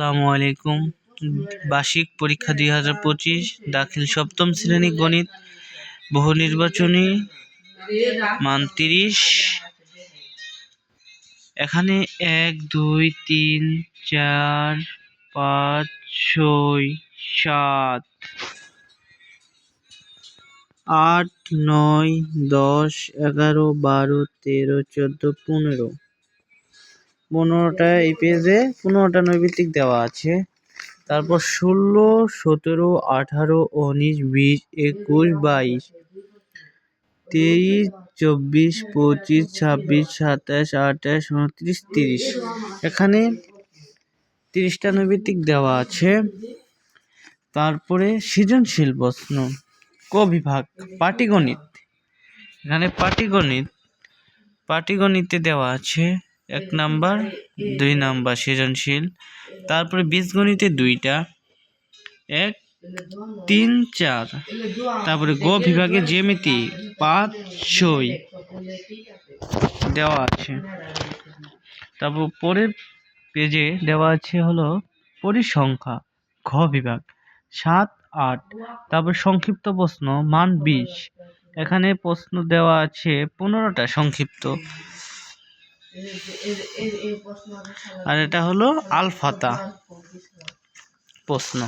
আসসালামু আলাইকুম। বার্ষিক পরীক্ষা 2025 দাখিল সপ্তম শ্রেণী গণিত বহু নির্বাচনী মান 30। এখানে 1 2 3 4 5 6 7 8 9 10 11 12 13 14 15 15টা এই পেজে 15টা নৈমিত্তিক দেওয়া আছে। তারপর 16 17 18 19 20 21 22 23 24 25 26 27 28 29 30। এখানে 30টা নৈমিত্তিক দেওয়া আছে। তারপরে সৃজনশীল প্রশ্ন ক বিভাগ পাটিগণিত। এখানে পাটিগণিতে দেওয়া আছে 1 নাম্বার 2 নাম্বার সৃজনশীল। তারপরে বীজগণিতে 2টা 1 3 4। তারপরে গ বিভাগে জ্যামিতি 5 6 দেওয়া আছে। তারপর পরের পেজে দেওয়া আছে হলো পরিসংখ্যা ঘ বিভাগ 7 8। তারপর সংক্ষিপ্ত প্রশ্ন মান 20। এখানে প্রশ্ন দেওয়া আছে 15টা সংক্ষিপ্ত। আর এটা হলো আলফাতা প্রশ্ন।